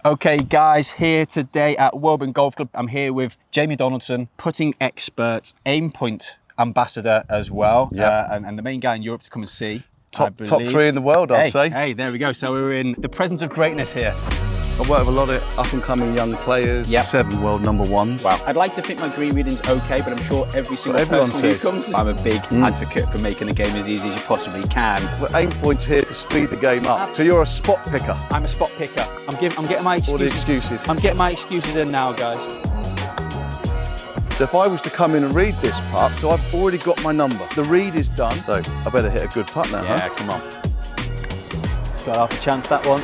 Okay guys, here today at Woburn Golf Club. I'm here with Jamie Donaldson, putting expert, AimPoint ambassador as well, and the main guy in Europe to come and see. Top three in the world, I'd say. Hey, there we go. So we're in the presence of greatness here. I work with a lot of up-and-coming young players, 7 world number ones. Wow. I'd like to think my green reading's okay, but I'm sure every single person who comes, I'm a big advocate for making the game as easy as you possibly can. Well, AimPoint's here to speed the game up. So you're a spot picker. I'm a spot picker. I'm getting my excuses. All the excuses. I'm getting my excuses in now, guys. So if I was to come in and read this putt, so I've already got my number. The read is done, so I better hit a good putt now, Yeah, come on. Got half a chance, that one.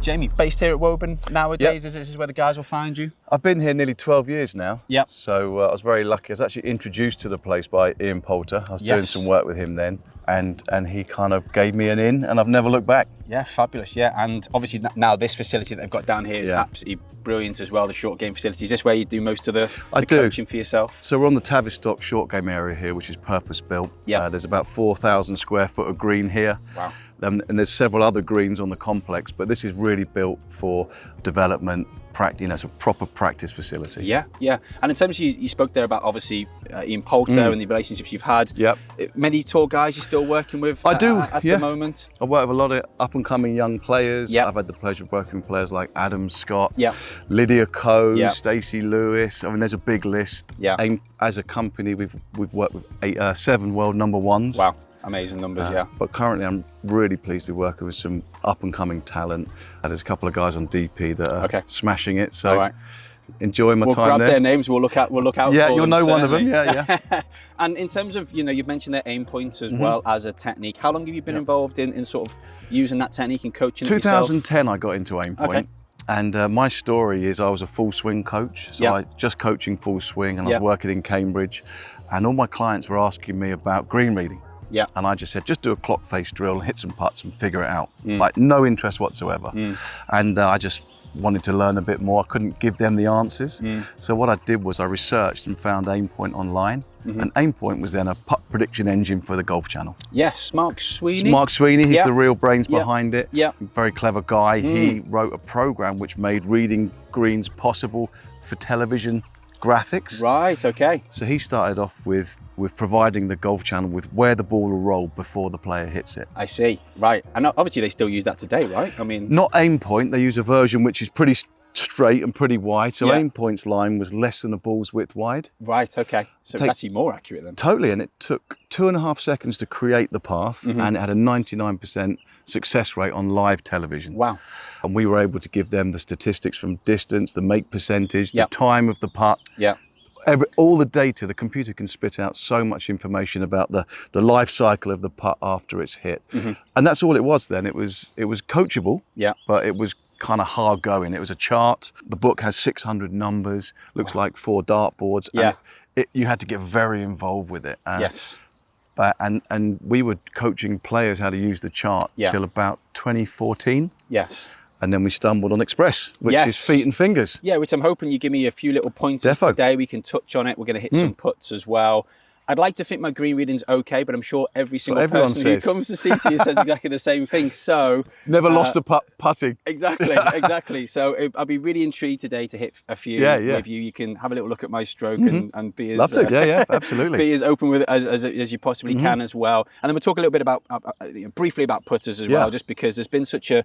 Jamie, based here at Woburn nowadays, this is where the guys will find you? I've been here nearly 12 years now. Yep. So I was very lucky. I was actually introduced to the place by Ian Poulter. I was doing some work with him then, and he kind of gave me an in, and I've never looked back. Yeah, fabulous, yeah. And obviously now this facility that they've got down here is absolutely brilliant as well, the short game facility. Is this where you do most of the coaching for yourself? So we're on the Tavistock short game area here, which is purpose built. Yeah. There's about 4,000 square foot of green here. Wow. And there's several other greens on the complex, but this is really built for development, practice, some proper practice facility. Yeah, yeah. And in terms of you spoke there about obviously Ian Poulter and the relationships you've had. Yep. Many tour guys you're still working with I do, at the moment? I work with a lot of up-and-coming young players. Yep. I've had the pleasure of working with players like Adam Scott, Lydia Coe, Stacey Lewis. I mean, there's a big list. Yeah. As a company, we've worked with 7 world number ones. Wow. Amazing numbers, yeah. But currently I'm really pleased to be working with some up-and-coming talent. There's a couple of guys on DP that are smashing it, so enjoying my time there. We'll grab their names, we'll look out for them. Yeah, you'll know one of them, yeah. And in terms of, you've mentioned their AimPoint as well as a technique. How long have you been involved in sort of using that technique and coaching 2010 I got into AimPoint. Okay. And my story is I was a full swing coach, so I just coaching full swing, and I was working in Cambridge, and all my clients were asking me about green reading. Yeah. And I just said, just do a clock face drill, hit some putts and figure it out. Like no interest whatsoever. And I just wanted to learn a bit more. I couldn't give them the answers. So what I did was I researched and found AimPoint online. And AimPoint was then a putt prediction engine for the Golf Channel. Yes, Mark Sweeney. Mark Sweeney, he's the real brains behind it. Yeah. Very clever guy. He wrote a program which made reading greens possible for television graphics. Right, okay. So he started off with providing the Golf Channel with where the ball will roll before the player hits it. I see, right. And obviously they still use that today, right? I mean... Not AimPoint, they use a version which is pretty straight and pretty wide. So AimPoint's line was less than a ball's width wide. Right, okay. So it's actually more accurate then. Totally, and it took 2.5 seconds to create the path, and it had a 99% success rate on live television. Wow. And we were able to give them the statistics from distance, the make percentage, the time of the putt. Yeah. All the data. The computer can spit out so much information about the life cycle of the putt after it's hit. And that's all it was then. It was coachable, but it was kind of hard going. It was a chart. The book has 600 numbers, looks like 4 dartboards. Yeah. And you had to get very involved with it. Yes. And we were coaching players how to use the chart till about 2014. Yes. And then we stumbled on Express, which is feet and fingers. Yeah, which I'm hoping you give me a few little pointers today. We can touch on it. We're going to hit some putts as well. I'd like to think my green reading's okay, but I'm sure every single person who comes to see you says exactly the same thing. So never lost a putting. Exactly, exactly. So I'll be really intrigued today to hit a few with you. You can have a little look at my stroke and be as absolutely. Be as open with it as you possibly can as well. And then we'll talk a little bit about briefly about putters as well, just because there's been such a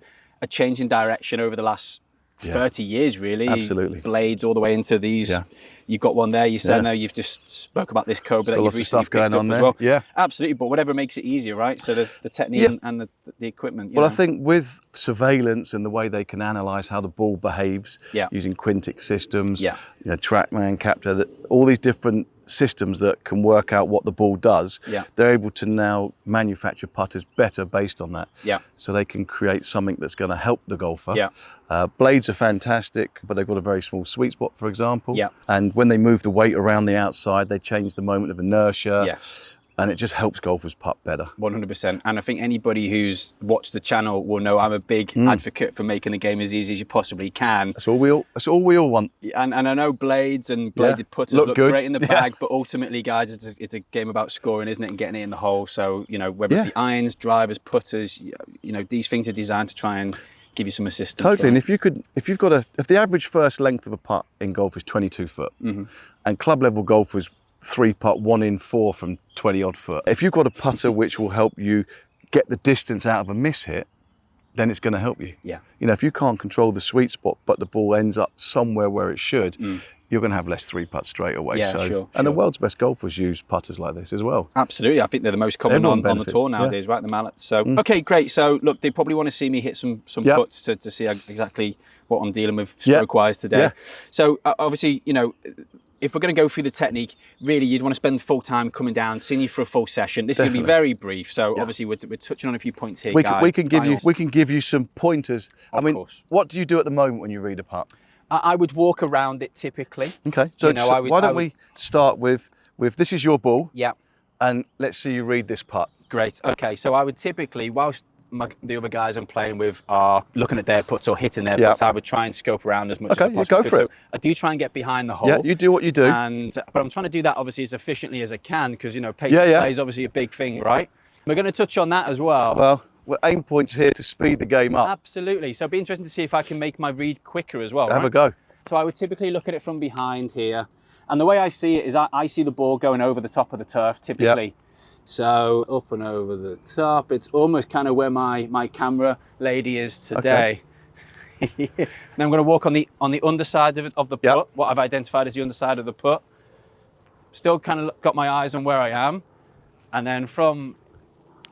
change in direction over the last 30 years, really. Absolutely. Blades all the way into these. Yeah. You've got one there. You said now you've just spoke about this Cobra that you've recently picked up as well. Yeah, absolutely. But whatever makes it easier, right? So the technique and the equipment. Well, I think with surveillance and the way they can analyse how the ball behaves using Quintic systems, TrackMan, Capture, all these different systems that can work out what the ball does, they're able to now manufacture putters better based on that. Yeah. So they can create something that's going to help the golfer. Yeah. Blades are fantastic, but they've got a very small sweet spot, for example. Yeah. And when they move the weight around the outside, they change the moment of inertia. Yes. And it just helps golfers putt better. 100%. And I think anybody who's watched the channel will know I'm a big advocate for making the game as easy as you possibly can. That's all we all want. And I know blades and bladed putters look great in the bag, but ultimately, guys, it's a game about scoring, isn't it, and getting it in the hole. So, whether it be irons, drivers, putters, these things are designed to try and give you some assistance. Totally. Right? And if the average first length of a putt in golf is 22 foot, and club level golf was 3-putt, 1 in 4 from 20 odd foot. If you've got a putter which will help you get the distance out of a miss hit, then it's going to help you. Yeah. You know, if you can't control the sweet spot, but the ball ends up somewhere where it should, you're going to have less 3-putts straight away. Yeah, so, sure. And the world's best golfers use putters like this as well. Absolutely. I think they're the most common on the tour nowadays, right? The mallets. So, okay, great. So, look, they probably want to see me hit some putts to see exactly what I'm dealing with stroke-wise today. Yeah. So, obviously, you know, if we're going to go through the technique, really, you'd want to spend full time coming down, seeing you for a full session. This is going to be very brief. So, obviously, we're touching on a few points here, guys. We can give you some pointers. Of course. What do you do at the moment when you read a putt? I would walk around it typically. Okay, so why don't we start with this is your ball. Yeah. And let's see you read this putt. Great. Okay, so I would typically, whilst the other guys I'm playing with are looking at their putts or hitting their putts, I would try and scope around as much as I possibly go for it. So I do try and get behind the hole. Yeah, you do what you do. But I'm trying to do that obviously as efficiently as I can because, you know, pace of play is obviously a big thing, right? We're going to touch on that as well. Well, AimPoint's here to speed the game up. Absolutely. So it'd be interesting to see if I can make my read quicker as well. Have a go. So I would typically look at it from behind here. And the way I see it is I see the ball going over the top of the turf typically. Yep. So up and over the top, it's almost kind of where my camera lady is today. Okay. Now I'm going to walk on the underside of the putt, what I've identified as the underside of the putt. Still kind of got my eyes on where I am. And then from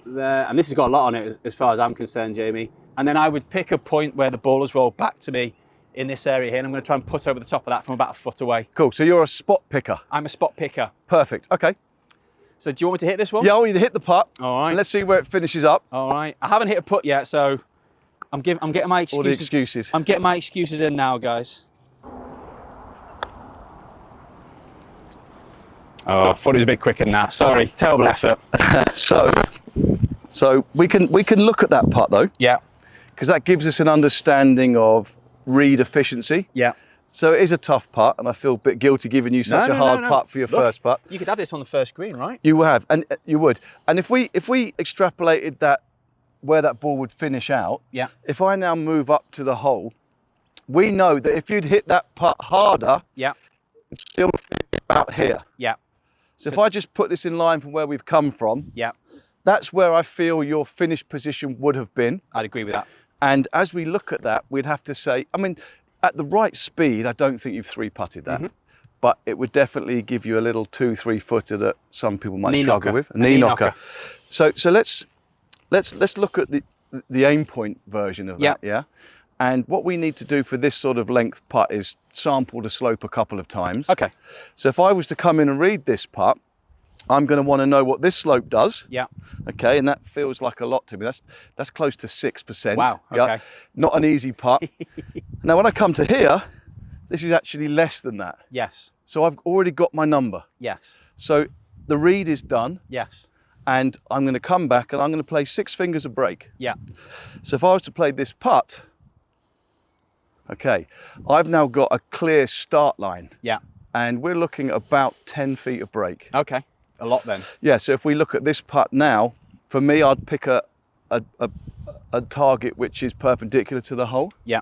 there, and this has got a lot on it as far as I'm concerned, Jamie. And then I would pick a point where the ball has rolled back to me in this area here, and I'm going to try and put over the top of that from about a foot away. Cool, so you're a spot picker. I'm a spot picker. Perfect, okay. So do you want me to hit this one? Yeah, I want you to hit the putt. All right. And let's see where it finishes up. All right. I haven't hit a putt yet, so I'm getting my excuses. All the excuses. I'm getting my excuses in now, guys. Oh, I thought it was a bit quicker than that. Sorry, terrible effort. So we can look at that putt though. Yeah. Because that gives us an understanding of read efficiency. Yeah. So it is a tough putt, and I feel a bit guilty giving you such a hard putt for your first putt. You could have this on the first green, right? You have, and you would. And if we extrapolated that where that ball would finish out, if I now move up to the hole, we know that if you'd hit that putt harder, it'd still finish about here. Yeah. So if I just put this in line from where we've come from, that's where I feel your finish position would have been. I'd agree with that. And as we look at that, we'd have to say, I mean, at the right speed, I don't think you've 3-putted that. But it would definitely give you a little 2-3 footer that some people might struggle with. A knee knocker. So let's look at the AimPoint version of that, yeah? And what we need to do for this sort of length putt is sample the slope a couple of times. Okay. So if I was to come in and read this putt, I'm going to want to know what this slope does. Yeah. Okay, and that feels like a lot to me. That's close to 6%. Wow. Okay. Yeah? Not an easy putt. Now, when I come to here, this is actually less than that. Yes. So I've already got my number. Yes. So the read is done. Yes. And I'm going to come back and I'm going to play 6 fingers of break. Yeah. So if I was to play this putt, okay, I've now got a clear start line. Yeah. And we're looking at about 10 feet of break. Okay. A lot then. Yeah, so if we look at this putt now, for me, I'd pick a target which is perpendicular to the hole. Yeah.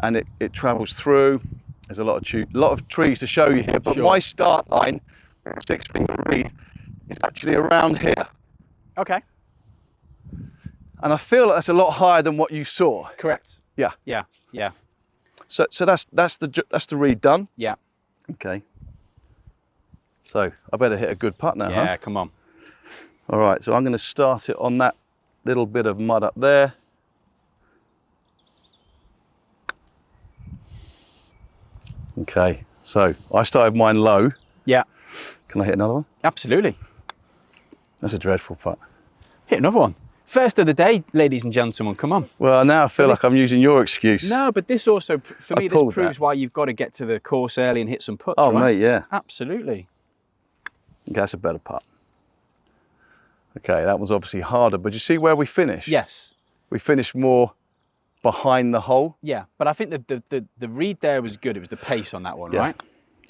And it travels through. There's a lot of trees to show you here, but my start line, 6 finger read, is actually around here. Okay. And I feel like that's a lot higher than what you saw. Correct. Yeah. Yeah. Yeah. So that's the read done. Yeah. Okay. So I better hit a good putt now, Yeah, come on. All right, so I'm going to start it on that little bit of mud up there. Okay, so I started mine low. Yeah. Can I hit another one? Absolutely. That's a dreadful putt. Hit another one. First of the day, ladies and gentlemen, come on. Well, now I feel like I'm using your excuse. No, but this also, for me, this proves why you've got to get to the course early and hit some putts, Oh, right? mate, yeah. Absolutely. Okay, that's a better putt. Okay, that was obviously harder, but you see where we finished? Yes. We finished more behind the hole. Yeah, but I think the read there was good. It was the pace on that one, right?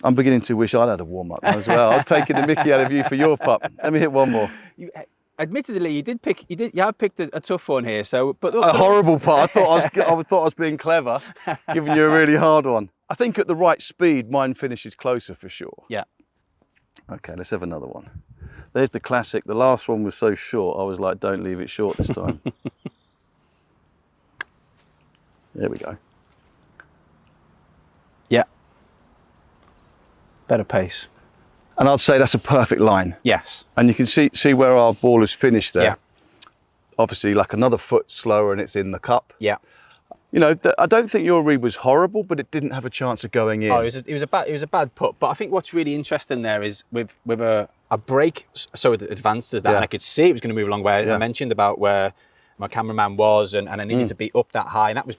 I'm beginning to wish I'd had a warm-up as well. I was taking the mickey out of you for your putt. Let me hit one more. admittedly, you have picked a tough one here. So, but a horrible putt. I thought I was being clever, giving you a really hard one. I think at the right speed, mine finishes closer for sure. Yeah. Okay, let's have another one. There's the classic. The last one was so short, I was like, don't leave it short this time. There we go. Yeah. Better pace. And I'd say that's a perfect line. Yes. And you can see where our ball has finished there. Yeah. Obviously, like another foot slower and it's in the cup. Yeah. You know, I don't think your read was horrible, but it didn't have a chance of going in. Oh, it was a bad putt. But I think what's really interesting there is with a break so advanced as that, and I could see it was going to move a long way. I mentioned about where my cameraman was, and I needed to be up that high, and that was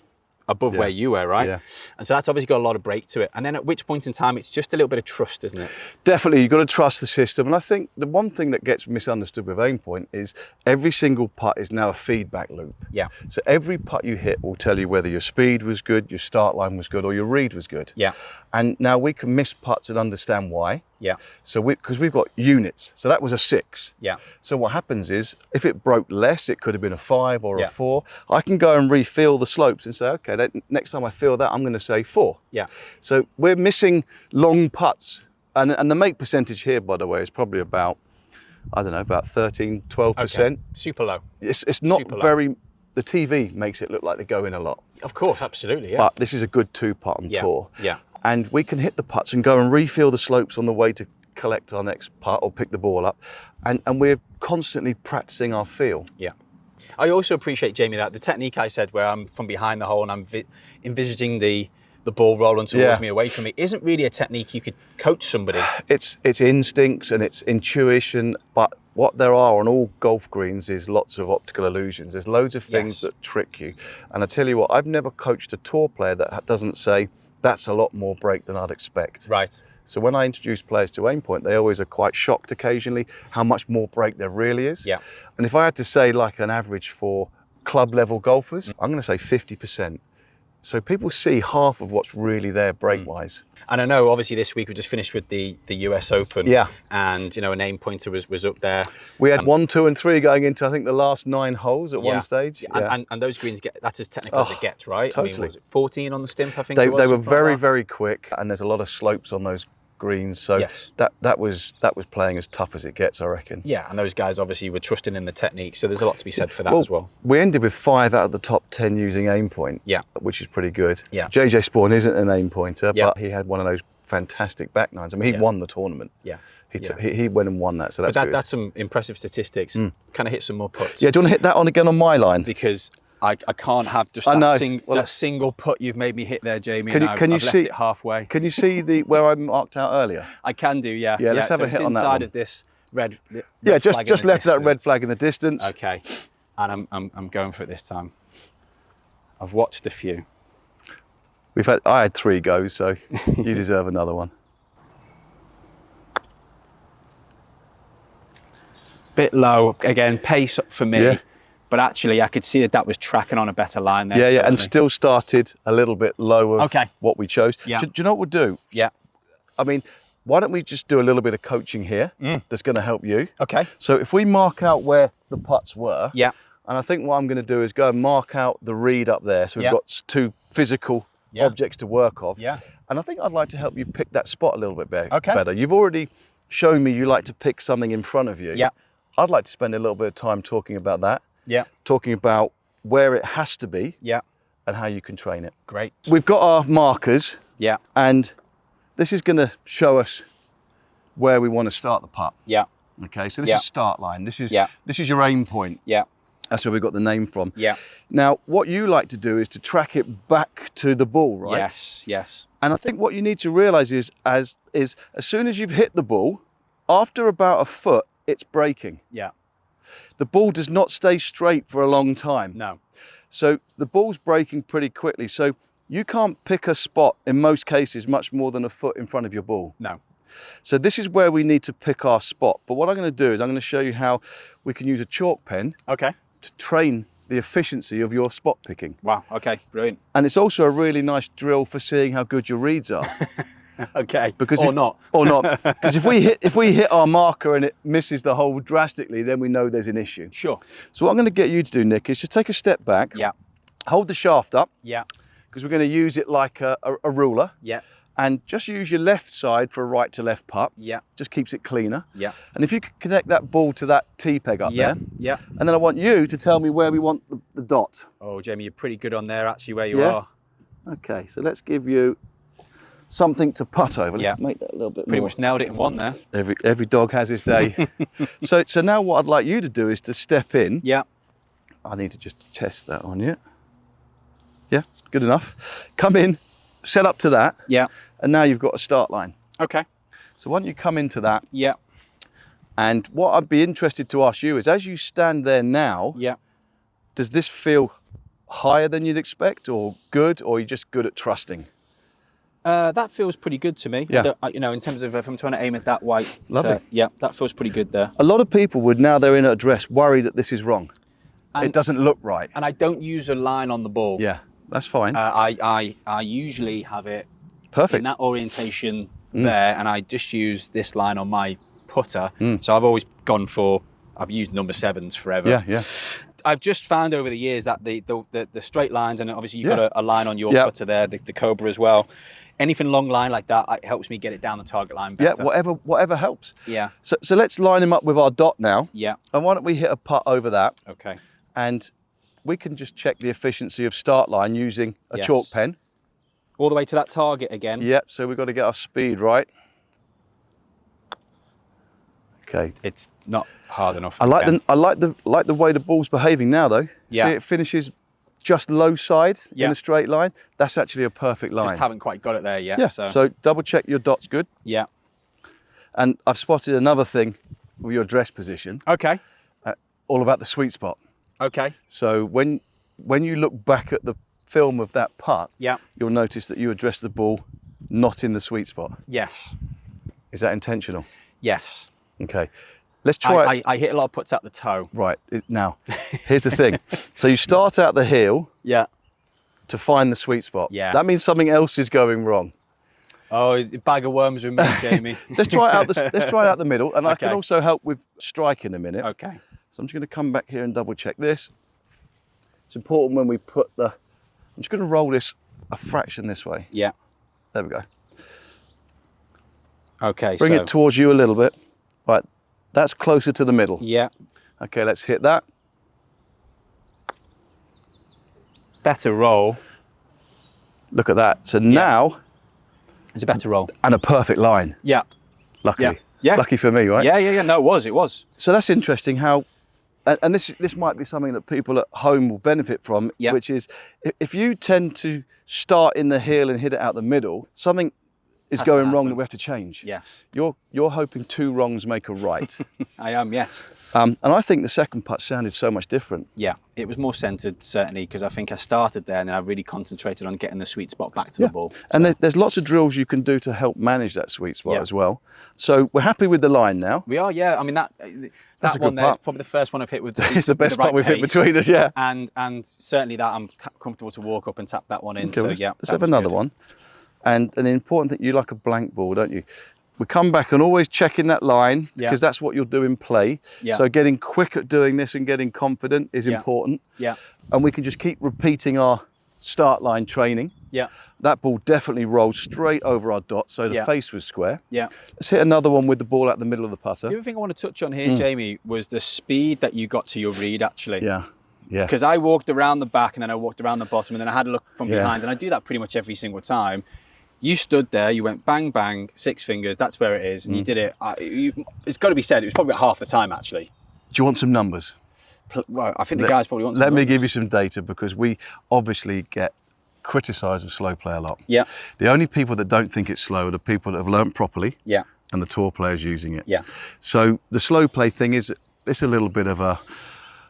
above where you were, right? Yeah. And so that's obviously got a lot of break to it. And then at which point in time, it's just a little bit of trust, isn't it? Definitely, you've got to trust the system. And I think the one thing that gets misunderstood with AimPoint is every single putt is now a feedback loop. Yeah. So every putt you hit will tell you whether your speed was good, your start line was good, or your read was good. Yeah. And now we can miss putts and understand why. Yeah. So because we've got units. So that was a 6. Yeah. So what happens is if it broke less, it could have been a 5 or a 4. I can go and refeel the slopes and say, okay, next time I feel that, I'm going to say 4. Yeah. So we're missing long putts. And the make percentage here, by the way, is probably about, I don't know, about 13, 12%. Okay. Super low. It's not very, the TV makes it look like they go in a lot. Of course, absolutely, yeah. But this is a good 2-putt on tour. Yeah. And we can hit the putts and go and refeel the slopes on the way to collect our next putt or pick the ball up. And we're constantly practicing our feel. Yeah. I also appreciate, Jamie, that the technique I said where I'm from behind the hole and I'm envisaging the ball rolling towards me, away from me, isn't really a technique you could coach somebody. It's instincts and it's intuition, but what there are on all golf greens is lots of optical illusions. There's loads of things that trick you. And I tell you what, I've never coached a tour player that doesn't say, that's a lot more break than I'd expect. Right. So when I introduce players to AimPoint, they always are quite shocked occasionally how much more break there really is. Yeah. And if I had to say like an average for club level golfers, I'm going to say 50%. So people see half of what's really there break-wise. And I know, obviously, this week we just finished with the US Open. Yeah. And, you know, an aim pointer was up there. We had 1, 2 and 3 going into, I think, the last 9 holes at one stage. Yeah. And those greens, that's as technical as it gets, right? Totally. I mean, was it 14 on the stimp, I think They it was? were very, very quick, and there's a lot of slopes on those greens. So that was playing as tough as it gets, I reckon. Yeah, and those guys obviously were trusting in the technique, so there's a lot to be said for that as well. We ended with 5 out of the top 10 using AimPoint, which is pretty good. Yeah. JJ Spawn isn't an aim pointer, but he had one of those fantastic back nines. I mean, he won the tournament. Yeah. He went and won that, so that's good. That's some impressive statistics. Kind of hit some more putts. Yeah, do you want to hit that on again on my line? Because I can't have just that single putt you've made me hit there, Jamie. I've left it halfway. Can you see where I marked out earlier? I can do, yeah. Yeah, let's have a hit on that one. Inside of this red just left that red flag in the distance. Okay, and I'm going for it this time. I've watched a few. I had 3 goes, so you deserve another one. Bit low again, pace for me. Yeah. But actually, I could see that was tracking on a better line there. Yeah, and still started a little bit low of what we chose. Yeah. Do you know what we'll do? Yeah. I mean, why don't we just do a little bit of coaching here that's going to help you? Okay. So if we mark out where the putts were, and I think what I'm going to do is go and mark out the read up there. So we've got 2 physical objects to work off. Yeah. And I think I'd like to help you pick that spot a little bit better. You've already shown me you like to pick something in front of you. Yeah. I'd like to spend a little bit of time talking about that. Yeah. Talking about where it has to be. Yeah. And how you can train it. Great. We've got our markers. Yeah. And this is going to show us where we want to start the putt. Yeah. Okay, so this is start line. This is your aim point. Yeah. That's where we got the name from. Yeah. Now, what you like to do is to track it back to the ball, right? Yes, yes. And I think what you need to realise is as soon as you've hit the ball, after about a foot, it's breaking. Yeah. The ball does not stay straight for a long time. No. So the ball's breaking pretty quickly. So you can't pick a spot, in most cases, much more than a foot in front of your ball. No. So this is where we need to pick our spot. But what I'm going to do is I'm going to show you how we can use a chalk pen to train the efficiency of your spot picking. Wow, okay, brilliant. And it's also a really nice drill for seeing how good your reads are. Okay. Because or not. Or not. Because if we hit our marker and it misses the hole drastically, then we know there's an issue. Sure. So what I'm going to get you to do, Nick, is just take a step back. Yeah. Hold the shaft up. Yeah. Because we're going to use it like a ruler. Yeah. And just use your left side for a right to left putt. Yeah. Just keeps it cleaner. Yeah. And if you could connect that ball to that T-peg up there. Yeah. And then I want you to tell me where we want the dot. Oh, Jamie, you're pretty good on there actually where you are. Okay, so let's give you something to putt over. Yeah. Let's make that a little bit Pretty more. much nailed it in one there. Every dog has his day. So now what I'd like you to do is to step in. Yeah. I need to just test that on you. Yeah, good enough. Come in, set up to that. Yeah. And now you've got a start line. Okay. So why don't you come into that? Yeah. And what I'd be interested to ask you is, as you stand there now, Yeah. does this feel higher than you'd expect, or good, or are you just good at trusting? That feels pretty good to me. Yeah. You know, in terms of if I'm trying to aim at that white. Lovely. Yeah, that feels pretty good there. A lot of people would, now they're in at address, worry that this is wrong. It doesn't look right. And I don't use a line on the ball. Yeah, that's fine. I usually have it Perfect. in that orientation there, and I just use this line on my putter. Mm. So I've always gone for, I've used number 7s forever. Yeah, yeah. I've just found over the years that the straight lines, and obviously you've got a line on your putter there, the Cobra as well. Anything long line like that, it helps me get it down the target line better. Yeah, whatever helps. Yeah. So let's line him up with our dot now. Yeah. And why don't we hit a putt over that? Okay. And we can just check the efficiency of start line using a chalk pen. All the way to that target again. Yep, so we've got to get our speed right. Okay. It's not hard enough. I like the way the ball's behaving now though. Yeah. See, it finishes just low side Yeah. in a straight line. That's actually a perfect line. Just haven't quite got it there yet. Yeah. So So double check your dot's good. yeah. And I've spotted another thing with your dress position, Okay. all about the sweet spot. Okay. So when you look back at the film of that putt, Yeah. you'll notice that you address the ball not in the sweet spot. Yes. Is that intentional? Yes. Okay. Let's try. I hit a lot of putts at the toe. Right, now, here's the thing. So you start out the heel Yeah. to find the sweet spot. Yeah. That means something else is going wrong. Oh, it's a bag of worms with me, Jamie. Let's try it out the middle, and I can Okay. also help with strike in a minute. Okay. So I'm just going to come back here and double check this. It's important when we put I'm just going to roll this a fraction this way. Yeah. There we go. Okay. Bring it towards you a little bit. Right, that's closer to the middle. Yeah. Okay, let's hit that. Better roll. Look at that. So now, It's a better roll. and a perfect line, Yeah. luckily. Yeah. Lucky for me, right? Yeah. No, it was. So that's interesting how, and this might be something that people at home will benefit from, Yeah. which is if you tend to start in the heel and hit it out the middle, something is Has to going wrong happen. that we have to change. Yes. You're hoping 2 wrongs make a right. I am, yes. And I think the second putt sounded so much different. Yeah, it was more centred, certainly, because I think I started there and then I really concentrated on getting the sweet spot back to the ball. And there's lots of drills you can do to help manage that sweet spot as well. So we're happy with the line now. We are, yeah. I mean, that That's a one good there is putt. probably the first one I've hit with It's the best right putt we've hit pace. between us, yeah. And certainly that I'm comfortable to walk up and tap that one in. Okay, So, let's, yeah. let's that have was another good. one. And an important thing, you like a blank ball, don't you? We come back and always checking that line because that's what you'll do in play. Yeah. So getting quick at doing this and getting confident is important. Yeah. And we can just keep repeating our start line training. Yeah. That ball definitely rolled straight over our dot, so the Yeah. face was square. Yeah. Let's hit another one with the ball at the middle of the putter. The other thing I want to touch on here, Jamie, was the speed that you got to your read, actually. Yeah, yeah. Because I walked around the back and then I walked around the bottom and then I had a look from Yeah. behind, and I do that pretty much every single time. You stood there, you went bang, bang, 6 fingers, that's where it is, and you did it. It's got to be said, it was probably about half the time, actually. Do you want some numbers? Well, I think the guys probably want some Let me numbers. give you some data because we obviously get criticised of slow play a lot. Yeah, The only people that don't think it's slow are the people that have learnt properly yeah, and the tour players using it. yeah, So the slow play thing is, it's a little bit of a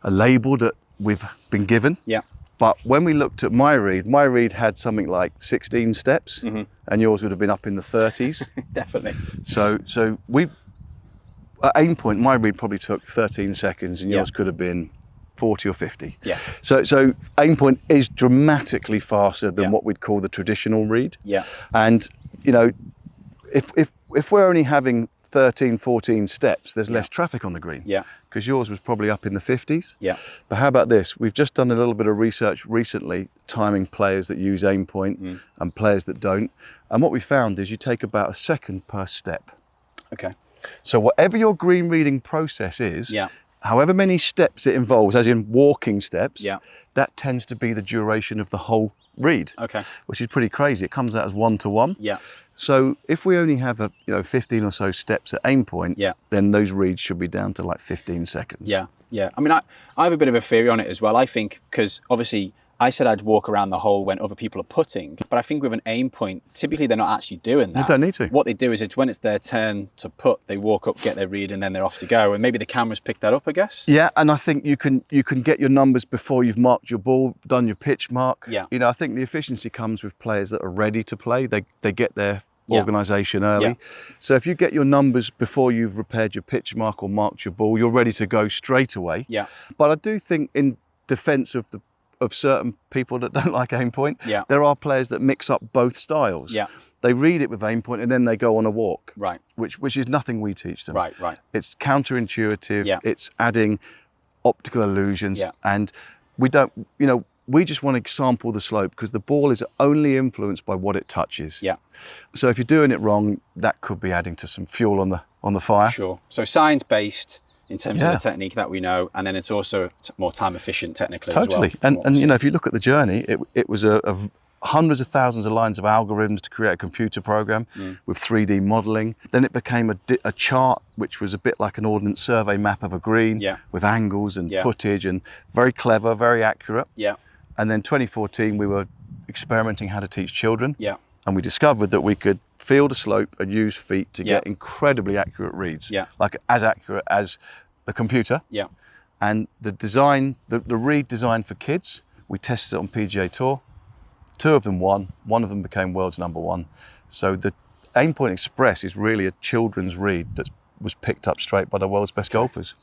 label that we've been given. yeah, But when we looked at my read had something like 16 steps and yours would have been up in the 30s. definitely. So we, at AimPoint, my read probably took 13 seconds and yours could have been 40 or 50. Yeah. So AimPoint is dramatically faster than what we'd call the traditional read. Yeah. And, you know, if we're only having 13, 14 steps, there's less traffic on the green. Yeah. Because yours was probably up in the 50s. Yeah. But how about this? We've just done a little bit of research recently, timing players that use AimPoint and players that don't. And what we found is you take about a second per step. Okay. So whatever your green reading process is, however many steps it involves, as in walking steps, that tends to be the duration of the whole read. Okay. Which is pretty crazy. It comes out as 1 to 1. Yeah. So if we only have 15 or so steps at AimPoint, then those reads should be down to like 15 seconds. Yeah, yeah. I mean, I have a bit of a theory on it as well. I think, because obviously I said I'd walk around the hole when other people are putting, but I think with an AimPoint, typically they're not actually doing that. They don't need to. What they do is it's when it's their turn to put, they walk up, get their read, and then they're off to go. And maybe the cameras pick that up, I guess. Yeah, and I think you can get your numbers before you've marked your ball, done your pitch mark. Yeah. You know, I think the efficiency comes with players that are ready to play. They get their organisation early. Yeah. So if you get your numbers before you've repaired your pitch mark or marked your ball, you're ready to go straight away. Yeah. But I do think, in defence of certain people that don't like AimPoint, there are players that mix up both styles. Yeah. They read it with AimPoint and then they go on a walk. Right. Which is nothing we teach them. Right, right. It's counterintuitive. Yeah. It's adding optical illusions. Yeah. And we don't, we just want to sample the slope because the ball is only influenced by what it touches. Yeah. So if you're doing it wrong, that could be adding to some fuel on the fire. Sure. So science-based in terms of the technique that we know, and then it's also more time efficient technically totally. as well. And if you look at the journey, it was hundreds of thousands of lines of algorithms to create a computer program with 3D modeling. Then it became a chart, which was a bit like an ordnance survey map of a green with angles and footage, and very clever, very accurate. Yeah. And then 2014, we were experimenting how to teach children. Yeah. And we discovered that we could field a slope and use feet to get incredibly accurate reads. Yeah. Like as accurate as the computer. Yeah. And the design, the read design for kids, we tested it on PGA Tour. 2 of them won. 1 of them became world's #1. So the AimPoint Express is really a children's read that was picked up straight by the world's best golfers.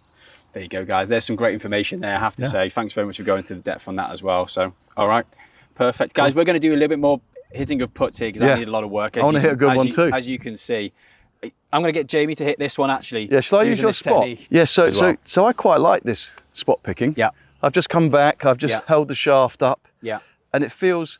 There you go, guys. There's some great information there, I have to say. Thanks very much for going to the depth on that as well. So, all right, perfect. Guys, we're going to do a little bit more hitting of putts here because I need a lot of work. I want to hit a good one too. As you can see. I'm going to get Jamie to hit this one actually. Yeah, shall I use your spot? Yeah, so I quite like this spot picking. Yeah. I've just come back, I've just held the shaft up. Yeah. And it feels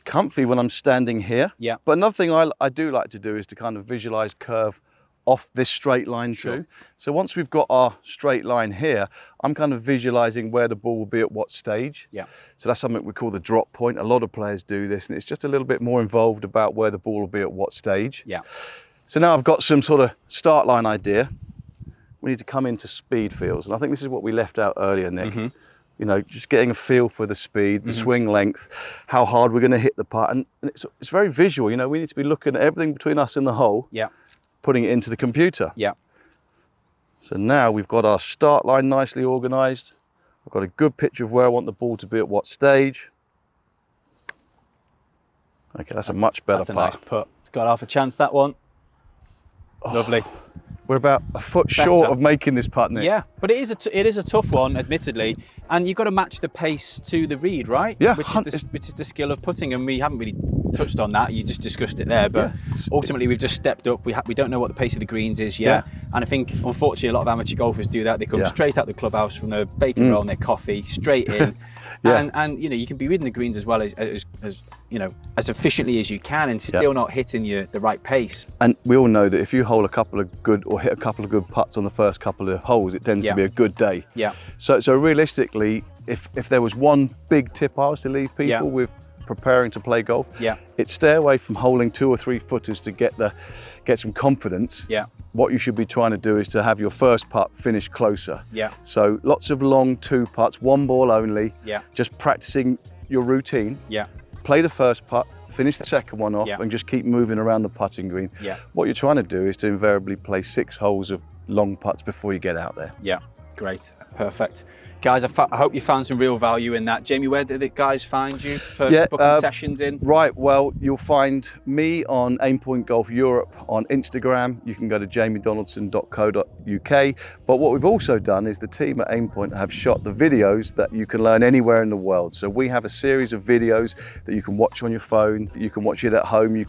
comfy when I'm standing here. Yeah. But another thing I do like to do is to kind of visualize curve off this straight line too. So once we've got our straight line here, I'm kind of visualizing where the ball will be at what stage. Yeah. So that's something we call the drop point. A lot of players do this, and it's just a little bit more involved about where the ball will be at what stage. Yeah. So now I've got some sort of start line idea. We need to come into speed feels, and I think this is what we left out earlier, Nick. You know, just getting a feel for the speed, the swing length, how hard we're going to hit the putt, and it's very visual. You know, we need to be looking at everything between us and the hole. Yeah. Putting it into the computer. Yeah. So now we've got our start line nicely organised. I've got a good picture of where I want the ball to be at what stage. Okay, that's a much better putt. That's a nice putt. It's got half a chance, that one. Lovely. We're about a foot short of making this putt, Nick. Yeah, but it is a tough one, admittedly, and you've got to match the pace to the read, right? Yeah. Which is the skill of putting, and we haven't really touched on that. You just discussed it there, but ultimately we've just stepped up. We don't know what the pace of the greens is yet, and I think unfortunately a lot of amateur golfers do that. They come straight out the clubhouse from their bacon roll and their coffee, straight in. And you know, you can be reading the greens as well as you know, as efficiently as you can, and still not hitting the right pace. And we all know that if you hit a couple of good putts on the first couple of holes, it tends to be a good day. Yeah. So realistically, if there was one big tip I was to leave people with preparing to play golf, it's stay away from holing 2 or 3 footers to get some confidence. Yeah. What you should be trying to do is to have your first putt finish closer. Yeah. So lots of long 2 putts, 1 ball only. Yeah. Just practicing your routine. Yeah. Play the first putt, finish the second one off, and just keep moving around the putting green. Yeah. What you're trying to do is to invariably play 6 holes of long putts before you get out there. Yeah. Great. Perfect. Guys, I hope you found some real value in that. Jamie, where did the guys find you for booking sessions in? Right, well, you'll find me on AimPoint Golf Europe on Instagram. You can go to jamiedonaldson.co.uk. But what we've also done is the team at AimPoint have shot the videos that you can learn anywhere in the world. So we have a series of videos that you can watch on your phone, you can watch it at home, you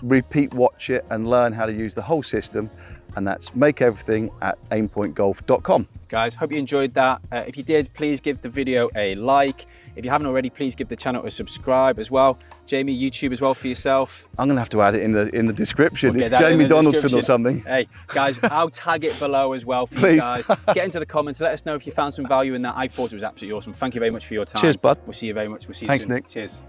repeat watch it and learn how to use the whole system. And that's make everything at aimpointgolf.com. Guys, hope you enjoyed that. If you did, please give the video a like. If you haven't already, please give the channel a subscribe as well. Jamie, YouTube as well for yourself. I'm gonna have to add it in the description. We'll it's Jamie Donaldson or something. Hey, guys, I'll tag it below as well for please. You guys. Get into the comments, let us know if you found some value in that. I thought it was absolutely awesome. Thank you very much for your time. Cheers, bud. We'll see you very much. We'll see you Thanks, soon. Nick. Cheers.